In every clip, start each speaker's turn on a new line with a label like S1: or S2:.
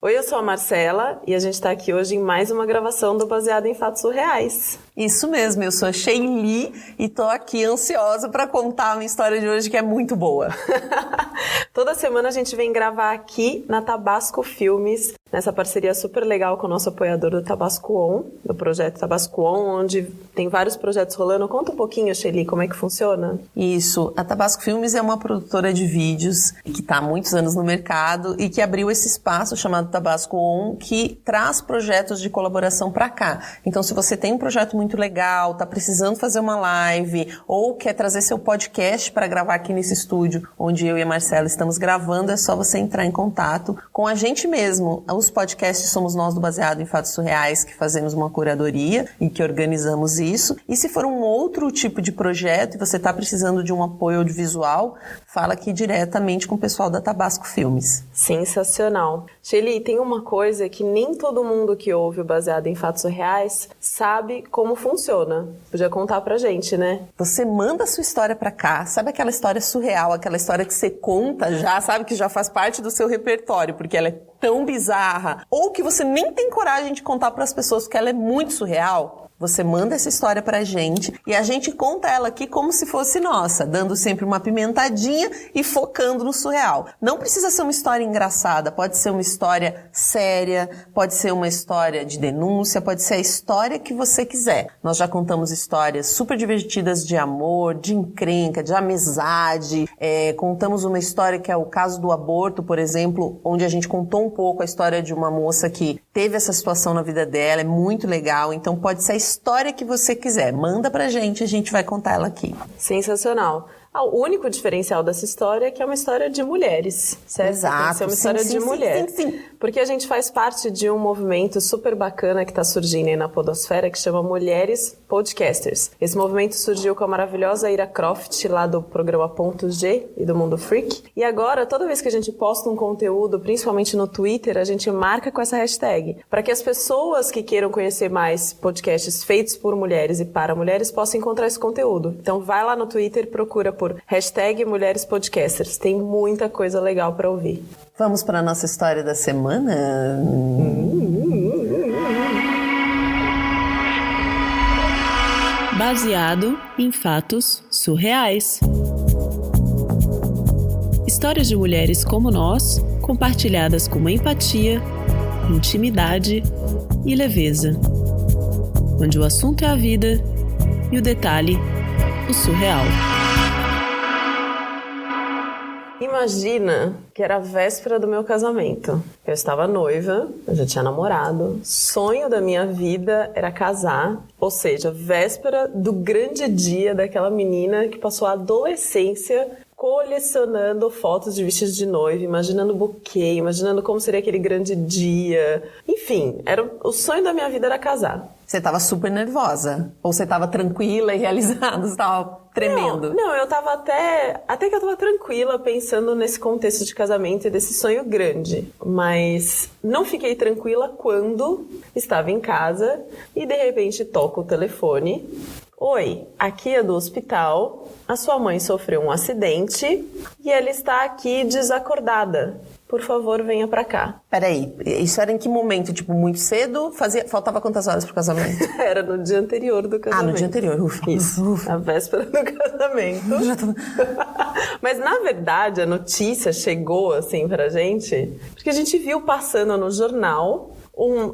S1: Oi, eu sou a Marcela e a gente tá aqui hoje em mais uma gravação do Baseado em Fatos Surreais.
S2: Isso mesmo, eu sou a Sheili e tô aqui ansiosa para contar a minha história de hoje que é muito boa.
S1: Toda semana a gente vem gravar aqui na Tabasco Filmes, nessa parceria super legal com o nosso apoiador do Tabasco On, do projeto Tabasco On, onde tem vários projetos rolando. Conta um pouquinho, Sheili, como é que funciona?
S2: Isso, a Tabasco Filmes é uma produtora de vídeos que está há muitos anos no mercado e que abriu esse espaço chamado Tabasco On, que traz projetos de colaboração para cá. Então, se você tem um projeto muito legal, está precisando fazer uma live ou quer trazer seu podcast para gravar aqui nesse estúdio, onde eu e a Marcela estamos gravando, é só você entrar em contato com a gente mesmo. Os podcasts somos nós do Baseado em Fatos Surreais, que fazemos uma curadoria e que organizamos isso. E se for um outro tipo de projeto e você está precisando de um apoio audiovisual, fala aqui diretamente com o pessoal da Tabasco Filmes.
S1: Sensacional. Sheili, tem uma coisa que nem todo mundo que ouve o Baseado em Fatos Surreais sabe como funciona. Podia contar pra gente, né?
S2: Você manda a sua história pra cá, sabe aquela história surreal, aquela história que você conta já, sabe que já faz parte do seu repertório, porque ela é tão bizarra, ou que você nem tem coragem de contar pras pessoas porque ela é muito surreal? Você manda essa história pra gente e a gente conta ela aqui como se fosse nossa, dando sempre uma pimentadinha e focando no surreal. Não precisa ser uma história engraçada, pode ser uma história séria, pode ser uma história de denúncia, pode ser a história que você quiser. Nós já contamos histórias super divertidas de amor, de encrenca, de amizade. Contamos uma história que é o caso do aborto, por exemplo, onde a gente contou um pouco a história de uma moça que teve essa situação na vida dela, é muito legal. Então pode ser a história que você quiser, manda pra gente, a gente vai contar ela aqui.
S1: Sensacional. O único diferencial dessa história é que é uma história de mulheres, certo?
S2: Exato.
S1: Tem que ser uma história de mulher.
S2: Sim.
S1: Porque a gente faz parte de um movimento super bacana que está surgindo aí na podosfera, que chama Mulheres Podcasters. Esse movimento surgiu com a maravilhosa Ira Croft, lá do programa Ponto G e do Mundo Freak. E agora, toda vez que a gente posta um conteúdo, principalmente no Twitter, a gente marca com essa hashtag, para que as pessoas que queiram conhecer mais podcasts feitos por mulheres e para mulheres possam encontrar esse conteúdo. Então vai lá no Twitter, procura por hashtag Mulheres Podcasters. Tem muita coisa legal para ouvir.
S2: Vamos para a nossa história da semana?
S3: Baseado em fatos surreais. Histórias de mulheres como nós, compartilhadas com empatia, intimidade e leveza. Onde o assunto é a vida e o detalhe, o surreal.
S1: Imagina que era a véspera do meu casamento. Eu estava noiva, eu já tinha namorado. Sonho da minha vida era casar, ou seja, véspera do grande dia daquela menina que passou a adolescência colecionando fotos de vestidos de noiva, imaginando o buquê, imaginando como seria aquele grande dia. Enfim, o sonho da minha vida era casar.
S2: Você estava super nervosa? Ou você estava tranquila e realizada? Você estava tremendo?
S1: Não, eu estava até que eu estava tranquila pensando nesse contexto de casamento e desse sonho grande. Mas não fiquei tranquila quando estava em casa e de repente toco o telefone. Oi, aqui é do hospital. A sua mãe sofreu um acidente e ela está aqui desacordada. Por favor, venha pra cá.
S2: Peraí, isso era em que momento? Tipo, muito cedo? Faltava quantas horas pro casamento?
S1: Era no dia anterior do casamento.
S2: Ah, no dia anterior, ufa.
S1: Isso, a véspera do casamento. Mas, na verdade, a notícia chegou, assim, pra gente, porque a gente viu passando no jornal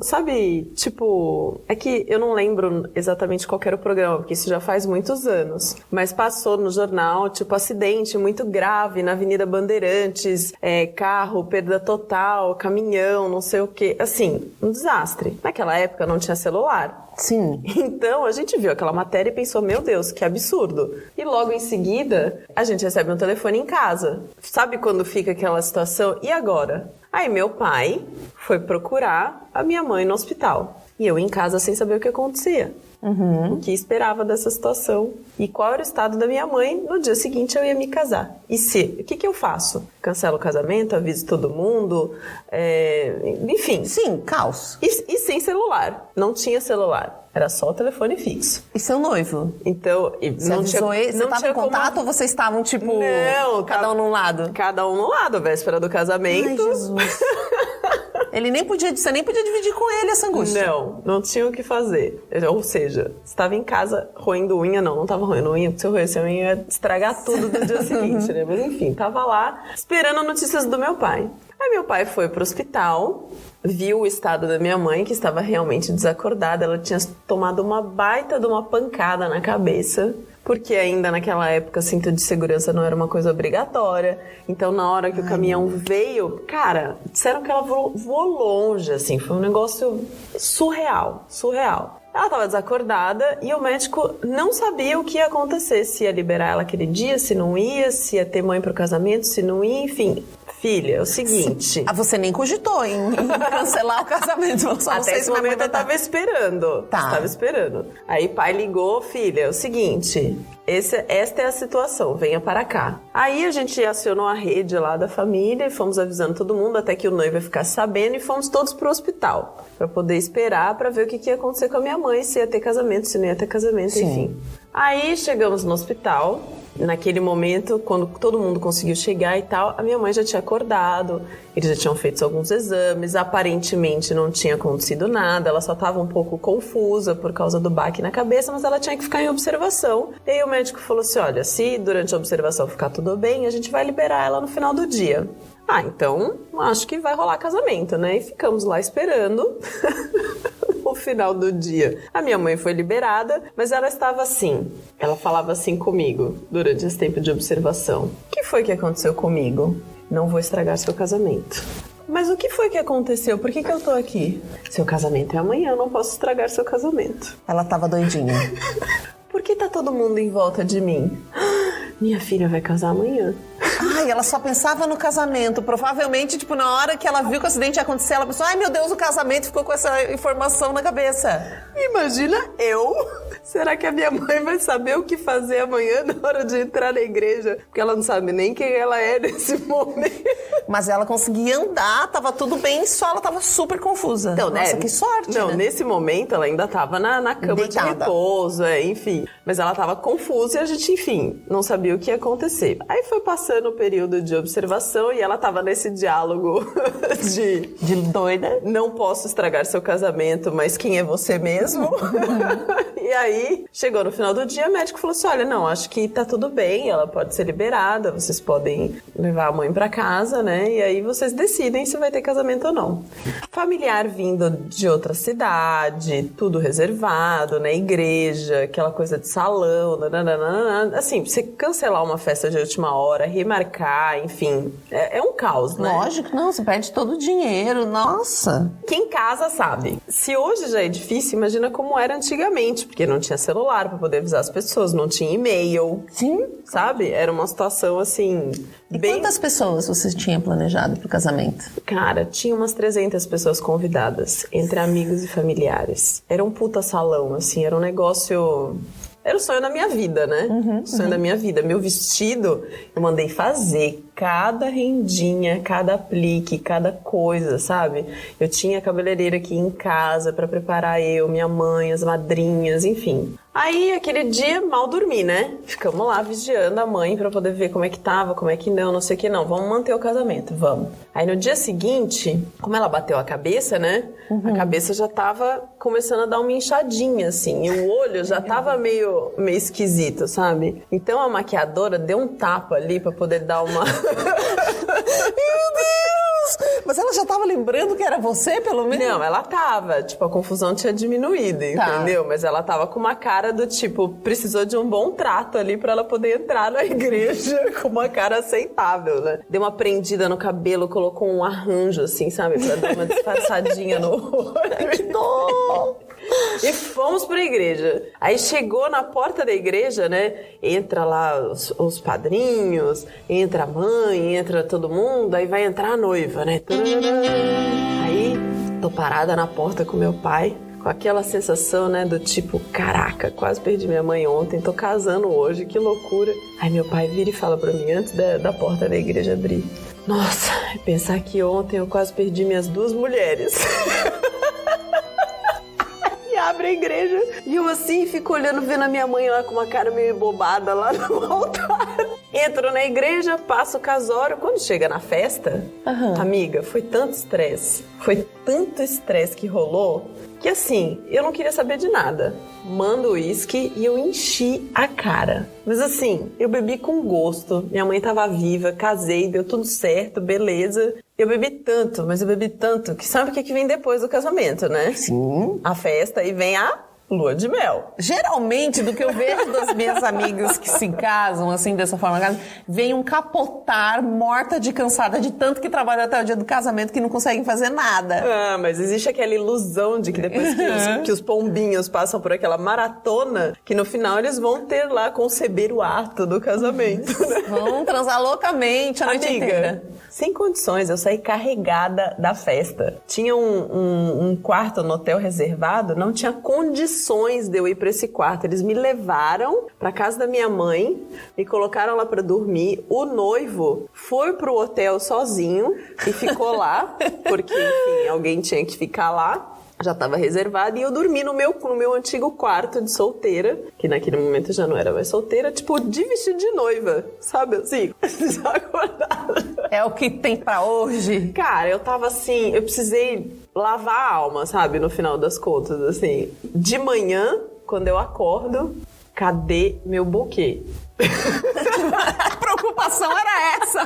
S1: sabe, tipo, é que eu não lembro exatamente qual era o programa, porque isso já faz muitos anos, mas passou no jornal, tipo, acidente muito grave na Avenida Bandeirantes, carro, perda total, caminhão, não sei o quê, assim, um desastre. Naquela época não tinha celular.
S2: Sim.
S1: Então, a gente viu aquela matéria e pensou, meu Deus, que absurdo. E logo em seguida, a gente recebe um telefone em casa. Sabe quando fica aquela situação? E agora? Aí meu pai foi procurar a minha mãe no hospital. E eu em casa sem saber o que acontecia. O que esperava dessa situação. E qual era o estado da minha mãe. No dia seguinte eu ia me casar. E o que eu faço? Cancelo o casamento, aviso todo mundo, enfim.
S2: Sim, caos.
S1: E sem celular. Não tinha celular. Era só o telefone fixo.
S2: E seu noivo?
S1: Então,
S2: você avisou ele? Você estava em contato ou vocês estavam, tipo,
S1: não,
S2: cada um num lado?
S1: Cada um num lado, a véspera do casamento.
S2: Ai, Jesus. Você nem podia dividir com ele essa angústia.
S1: Não tinha o que fazer. Ou seja, você estava em casa roendo unha, não estava roendo unha, porque se eu roesse a unha ia estragar tudo no dia seguinte, né? Mas enfim, tava lá esperando notícias do meu pai. Aí meu pai foi pro hospital, viu o estado da minha mãe, que estava realmente desacordada. Ela tinha tomado uma baita de uma pancada na cabeça, porque ainda naquela época cinto de segurança não era uma coisa obrigatória. Então, na hora que o caminhão veio, cara, disseram que ela voou longe, assim. Foi um negócio surreal. Ela estava desacordada e o médico não sabia o que ia acontecer. Se ia liberar ela aquele dia, se não ia, se ia ter mãe pro casamento, se não ia, enfim. Filha, é o seguinte...
S2: Você nem cogitou em cancelar o casamento.
S1: Até esse momento eu tava esperando.
S2: Tá.
S1: Estava esperando. Aí pai ligou, filha, é o seguinte... Esta é a situação, venha para cá. Aí a gente acionou a rede lá da família e fomos avisando todo mundo até que o noivo ia ficar sabendo e fomos todos pro hospital para poder esperar para ver o que ia acontecer com a minha mãe, se ia ter casamento, se não ia ter casamento,
S2: Sim.
S1: enfim. Aí chegamos no hospital, naquele momento, quando todo mundo conseguiu chegar e tal, a minha mãe já tinha acordado, eles já tinham feito alguns exames, aparentemente não tinha acontecido nada, ela só estava um pouco confusa por causa do baque na cabeça, mas ela tinha que ficar em observação. E aí o médico falou assim, olha, se durante a observação ficar tudo bem, a gente vai liberar ela no final do dia. Então, acho que vai rolar casamento, né? E ficamos lá esperando o final do dia. A minha mãe foi liberada, mas ela estava assim. Ela falava assim comigo durante esse tempo de observação. O que foi que aconteceu comigo? Não vou estragar seu casamento. Mas o que foi que aconteceu? Por que eu tô aqui? Seu casamento é amanhã, eu não posso estragar seu casamento.
S2: Ela tava doidinha.
S1: Por que tá todo mundo em volta de mim? Minha filha vai casar amanhã.
S2: Ela só pensava no casamento. Provavelmente, na hora que ela viu que o acidente ia acontecer, ela pensou, meu Deus, o casamento, ficou com essa informação na cabeça.
S1: Imagina eu. Será que a minha mãe vai saber o que fazer amanhã na hora de entrar na igreja? Porque ela não sabe nem quem ela é nesse momento.
S2: Mas ela conseguia andar, tava tudo bem, só ela tava super confusa.
S1: Então,
S2: nossa, que sorte,
S1: Não,
S2: né?
S1: nesse momento ela ainda tava na cama
S2: deitada.
S1: de repouso, enfim. Mas ela tava confusa e a gente, enfim, não sabia o que ia acontecer. Aí foi passando o período de observação e ela tava nesse diálogo de doida. Não posso estragar seu casamento, mas quem é você mesmo? E aí, chegou no final do dia, o médico falou assim, olha, não, acho que tá tudo bem, ela pode ser liberada, vocês podem levar a mãe pra casa, né? E aí vocês decidem se vai ter casamento ou não. Familiar vindo de outra cidade, tudo reservado, né? Igreja, aquela coisa de salão, nananana. Assim, você cancelar uma festa de última hora, remarcar, enfim, é um caos, né?
S2: Lógico, não, você perde todo o dinheiro, nossa.
S1: Quem casa sabe. Se hoje já é difícil, imagina como era antigamente, porque não tinha celular pra poder avisar as pessoas, não tinha e-mail.
S2: Sim.
S1: Sabe? Era uma situação assim...
S2: E quantas pessoas você tinha planejado pro casamento?
S1: Cara, tinha umas 300 pessoas convidadas, entre amigos e familiares. Era um puta salão, assim, era um negócio... Era o sonho da minha vida, né? O sonho da minha vida. Meu vestido, eu mandei fazer cada rendinha, cada aplique, cada coisa, sabe? Eu tinha cabeleireira aqui em casa pra preparar eu, minha mãe, as madrinhas, enfim. Aí, aquele dia, mal dormi, né? Ficamos lá vigiando a mãe pra poder ver como é que tava, como é que não sei o que não. Vamos manter o casamento, vamos. Aí, no dia seguinte, como ela bateu a cabeça, né? A cabeça já tava começando a dar uma inchadinha, assim. E o olho já tava meio esquisito, sabe? Então, a maquiadora deu um tapa ali pra poder dar uma...
S2: Meu Deus! Mas ela já tava lembrando que era você, pelo menos?
S1: Não, ela tava. Tipo, a confusão tinha diminuído, entendeu? Mas ela tava com uma cara do tipo, precisou de um bom trato ali pra ela poder entrar na igreja com uma cara aceitável, né? Deu uma prendida no cabelo, colocou um arranjo, assim, sabe? Pra dar uma disfarçadinha no olho.
S2: Que dó!
S1: E fomos pra igreja. Aí chegou na porta da igreja, né? Entra lá os padrinhos, entra a mãe, entra todo mundo, aí vai entrar a noiva, né? Aí tô parada na porta com meu pai, com aquela sensação, né, do tipo, caraca, quase perdi minha mãe ontem, tô casando hoje, que loucura. Aí meu pai vira e fala pra mim, antes da porta da igreja abrir, nossa, pensar que ontem eu quase perdi minhas 2 mulheres. Abre a igreja e eu assim fico olhando, vendo a minha mãe lá com uma cara meio bobada lá no altar. Entro na igreja, passo o casório. Quando chega na festa, amiga, foi tanto estresse que rolou, que assim, eu não queria saber de nada. Mando o uísque e eu enchi a cara. Mas assim, eu bebi com gosto. Minha mãe tava viva, casei, deu tudo certo, beleza. Eu bebi tanto, que sabe o que vem depois do casamento, né?
S2: Sim.
S1: A festa e vem a lua de mel.
S2: Geralmente, do que eu vejo das minhas amigas que se casam, assim, dessa forma, vem um capotar, morta de cansada de tanto que trabalha até o dia do casamento que não conseguem fazer nada.
S1: Ah, mas existe aquela ilusão de que depois que os pombinhos passam por aquela maratona, que no final eles vão ter lá, conceber o ato do casamento, né?
S2: Vão transar loucamente a noite inteira.
S1: Sem condições, eu saí carregada da festa. Tinha um quarto no hotel reservado, não tinha condições de eu ir pra esse quarto. Eles me levaram pra casa da minha mãe, me colocaram lá pra dormir. O noivo foi pro hotel sozinho e ficou lá, porque, enfim, alguém tinha que ficar lá. Já estava reservado e eu dormi no meu antigo quarto de solteira, que naquele momento eu já não era mais solteira, tipo, de vestido de noiva, sabe assim? Desacordada.
S2: É o que tem pra hoje.
S1: Cara, eu tava assim, eu precisei lavar a alma, sabe? No final das contas, assim. De manhã, quando eu acordo, cadê meu buquê?
S2: A preocupação era essa.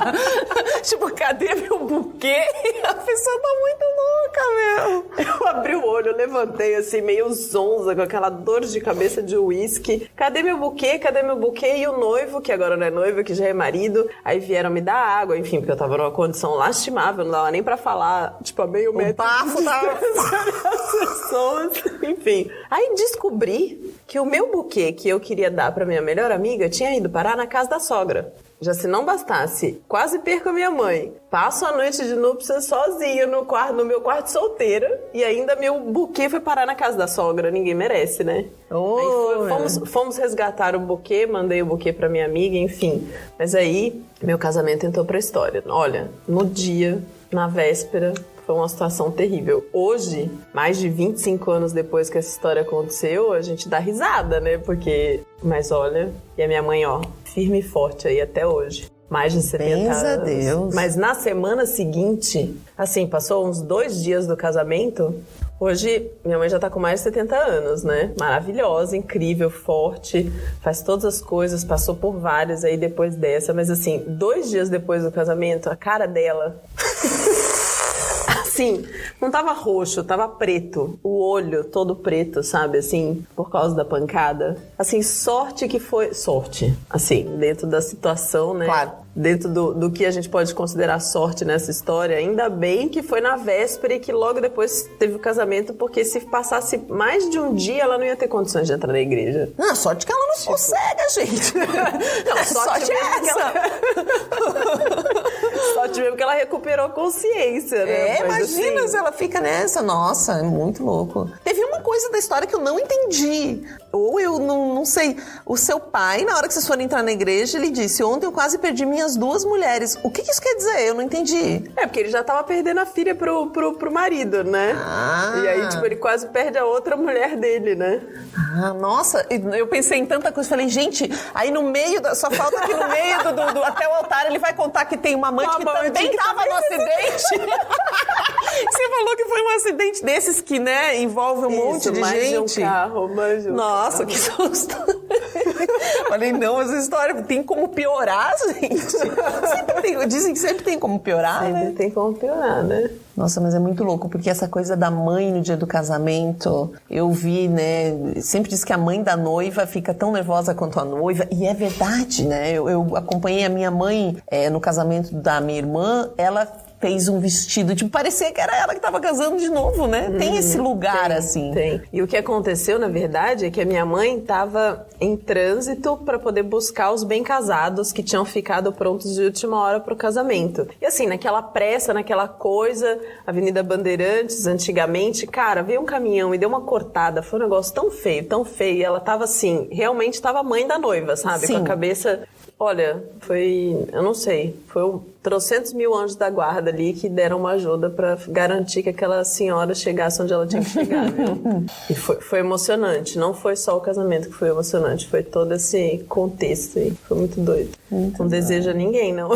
S2: Tipo, cadê meu buquê? A pessoa tá muito louca, meu.
S1: Eu abri o olho, levantei assim, meio zonza, com aquela dor de cabeça de uísque. Cadê meu buquê? Cadê meu buquê? E o noivo, que agora não é noivo, que já é marido. Aí vieram me dar água, enfim, porque eu tava numa condição lastimável, não dava nem pra falar, tipo, a meio metro.
S2: O bafo tava...
S1: As pessoas, enfim. Aí descobri que o meu buquê que eu queria dar pra minha melhor amiga tinha ido parar na casa da sogra. Já se não bastasse, quase perco a minha mãe. Passo a noite de núpcias sozinha no meu quarto solteira e ainda meu buquê foi parar na casa da sogra. Ninguém merece, né? Aí fomos resgatar o buquê, mandei o buquê pra minha amiga, enfim. Mas aí, meu casamento entrou pra história. Olha, no dia, na véspera... Foi uma situação terrível. Hoje, mais de 25 anos depois que essa história aconteceu, a gente dá risada, né? Porque... Mas olha, e a minha mãe, ó, firme e forte aí até hoje. Mais de 70 anos.
S2: Graças a Deus.
S1: Mas na semana seguinte, assim, passou uns 2 dias do casamento. Hoje, minha mãe já tá com mais de 70 anos, né? Maravilhosa, incrível, forte, faz todas as coisas, passou por várias aí depois dessa. Mas assim, 2 dias depois do casamento, a cara dela... Assim, não tava roxo, tava preto. O olho todo preto, sabe? Assim, por causa da pancada. Assim, sorte que foi... Sorte, assim, dentro da situação, né?
S2: Claro.
S1: Dentro do que a gente pode considerar sorte nessa história. Ainda bem que foi na véspera e que logo depois teve o casamento, porque se passasse mais de um dia, ela não ia ter condições de entrar na igreja.
S2: Não, sorte que ela não sossega, gente. Não, sorte é essa.
S1: Sorte mesmo que ela recuperou consciência, né? Mas,
S2: imagina
S1: assim...
S2: se ela fica nessa. Nossa, é muito louco. Teve uma coisa da história que eu não entendi. Ou eu não sei. O seu pai, na hora que vocês foram entrar na igreja, ele disse: ontem eu quase perdi minhas 2 mulheres. O que isso quer dizer? Eu não entendi.
S1: É, porque ele já tava perdendo a filha pro marido, né?
S2: Ah.
S1: E aí, tipo, ele quase perde a outra mulher dele, né?
S2: Ah, nossa, eu pensei em tanta coisa. Falei, gente, aí no meio, só falta que no meio do até o altar ele vai contar que tem uma amante que também tava no acidente. Você falou que foi um acidente desses que, né, envolve um monte de
S1: mais
S2: gente.
S1: De um carro, mais de um
S2: Nossa,
S1: carro.
S2: que susto. Falei, não, essa história tem como piorar, gente. Dizem que sempre tem como piorar,
S1: Sempre
S2: né?
S1: tem como piorar, né?
S2: Nossa, mas é muito louco, porque essa coisa da mãe no dia do casamento, eu vi, né, sempre diz que a mãe da noiva fica tão nervosa quanto a noiva, e é verdade, né, eu acompanhei a minha mãe no casamento da minha irmã, ela fez um vestido, tipo, parecia que era ela que tava casando de novo, né? Tem esse lugar, assim.
S1: Tem. E o que aconteceu, na verdade, é que a minha mãe tava em trânsito para poder buscar os bem casados que tinham ficado prontos de última hora pro casamento. E assim, naquela pressa, naquela coisa, Avenida Bandeirantes, antigamente, cara, veio um caminhão e deu uma cortada, foi um negócio tão feio, e ela tava assim, realmente tava mãe da noiva, sabe?
S2: Sim.
S1: Com a cabeça Olha, eu não sei, foi 300 mil anjos da guarda ali que deram uma ajuda pra garantir que aquela senhora chegasse onde ela tinha que chegar, viu? E foi emocionante, não foi só o casamento que foi emocionante, foi todo esse contexto aí, foi muito doido. Não deseja ninguém, não.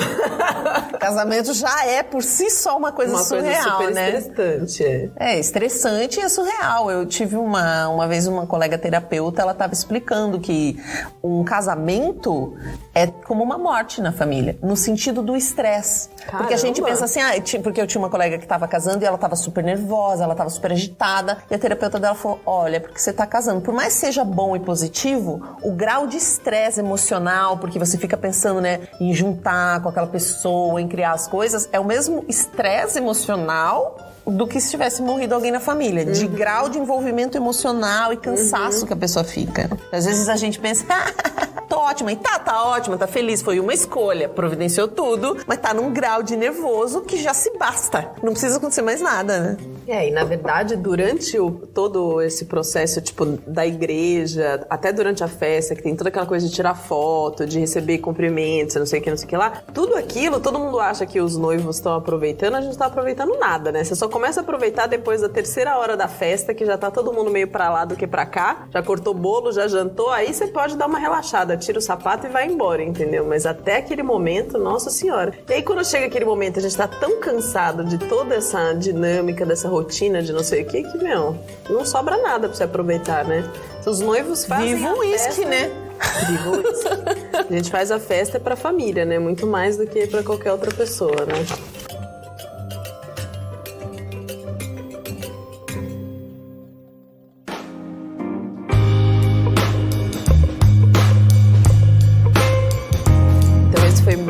S2: Casamento já é por si só uma coisa surreal,
S1: super
S2: né?
S1: estressante,
S2: É estressante e é surreal. Eu tive uma vez uma colega terapeuta, ela estava explicando que um casamento é como uma morte na família, no sentido do estresse. Porque a gente pensa assim, porque eu tinha uma colega que estava casando e ela estava super nervosa, ela estava super agitada, e a terapeuta dela falou, olha, porque você está casando, por mais que seja bom e positivo, o grau de estresse emocional, porque você fica pensando, né, em juntar com aquela pessoa, em criar as coisas, é o mesmo estresse emocional do que se tivesse morrido alguém na família, de grau de envolvimento emocional e cansaço que a pessoa fica. Às vezes a gente pensa, tô ótima, e tá ótima, tá feliz, foi uma escolha, providenciou tudo, mas tá num grau de nervoso que já se basta, não precisa acontecer mais nada, né?
S1: E na verdade, durante todo esse processo, tipo, da igreja, até durante a festa, que tem toda aquela coisa de tirar foto, de receber cumprimentos, não sei o que lá, tudo aquilo, todo mundo acha que os noivos estão aproveitando, a gente não tá aproveitando nada, né? Você só começa a aproveitar depois da terceira hora da festa, que já tá todo mundo meio pra lá do que pra cá, já cortou bolo, já jantou, aí você pode dar uma relaxada, tira o sapato e vai embora, entendeu? Mas até aquele momento, nossa senhora. E aí quando chega aquele momento, a gente tá tão cansado de toda essa dinâmica, dessa rotina de não sei o que, não sobra nada pra você aproveitar, né? Os noivos fazem
S2: Viva o uísque, né?
S1: Viva o uísque. A gente faz a festa pra família, né? Muito mais do que pra qualquer outra pessoa, né?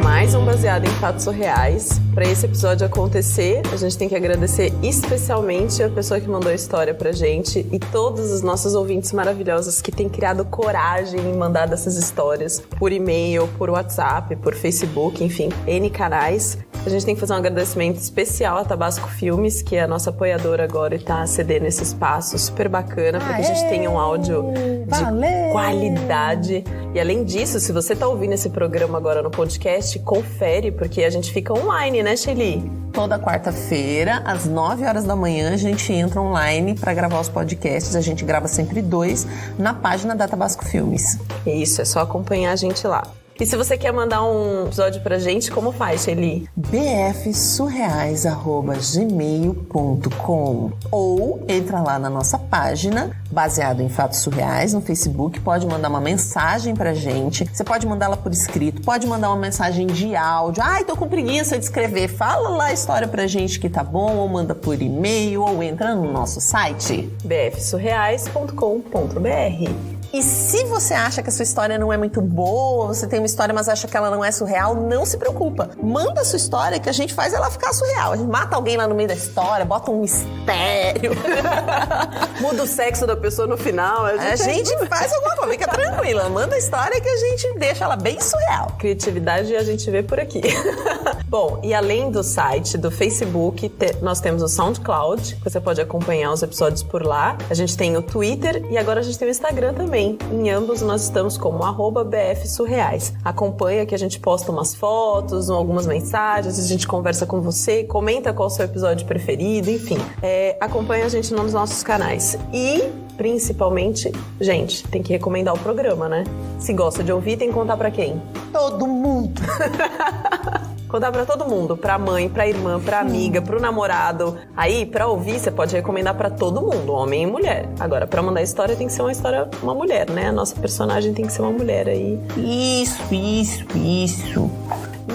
S1: Mais um baseado em fatos surreais. Para esse episódio acontecer, a gente tem que agradecer especialmente a pessoa que mandou a história pra gente e todos os nossos ouvintes maravilhosos que têm criado coragem em mandar dessas histórias por e-mail, por WhatsApp, por Facebook, enfim, N canais. A gente tem que fazer um agradecimento especial à Tabasco Filmes, que é a nossa apoiadora agora e tá cedendo esse espaço super bacana para que a gente tenha um áudio de qualidade. E além disso, se você tá ouvindo esse programa agora no podcast, confere, porque a gente fica online, né, Shelly?
S2: Toda quarta-feira, às 9 horas da manhã, a gente entra online para gravar os podcasts. A gente grava sempre 2 na página da Tabasco Filmes.
S1: Isso, é só acompanhar a gente lá. E se você quer mandar um episódio pra gente, como faz, Shelly?
S2: bfsurreais@gmail.com ou entra lá na nossa página, baseado em fatos surreais, no Facebook, pode mandar uma mensagem pra gente. Você pode mandá-la por escrito, pode mandar uma mensagem de áudio. Ai, tô com preguiça de escrever. Fala lá a história pra gente que tá bom, ou manda por e-mail, ou entra no nosso site
S1: bfsurreais.com.br.
S2: E se você acha que a sua história não é muito boa, você tem uma história, mas acha que ela não é surreal, não se preocupa. Manda a sua história que a gente faz ela ficar surreal. A gente mata alguém lá no meio da história, bota um mistério.
S1: Muda o sexo da pessoa no final.
S2: A gente faz alguma coisa, fica tranquila. Manda a história que a gente deixa ela bem surreal.
S1: Criatividade a gente vê por aqui. Bom, e além do site, do Facebook, nós temos o SoundCloud, que você pode acompanhar os episódios por lá. A gente tem o Twitter e agora a gente tem o Instagram também. Em ambos nós estamos como @bfsurreais. Acompanha que a gente posta umas fotos, algumas mensagens, a gente conversa com você, comenta qual é o seu episódio preferido, enfim. Acompanha a gente nos nossos canais. E, principalmente, gente, tem que recomendar o programa, né? Se gosta de ouvir, tem que contar pra quem?
S2: Todo mundo!
S1: Contar pra todo mundo, pra mãe, pra irmã, pra amiga, pro namorado. Aí, pra ouvir, você pode recomendar pra todo mundo, homem e mulher. Agora, pra mandar história, tem que ser uma mulher, né? A nossa personagem tem que ser uma mulher aí.
S2: Isso.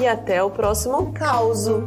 S1: E até o próximo causo.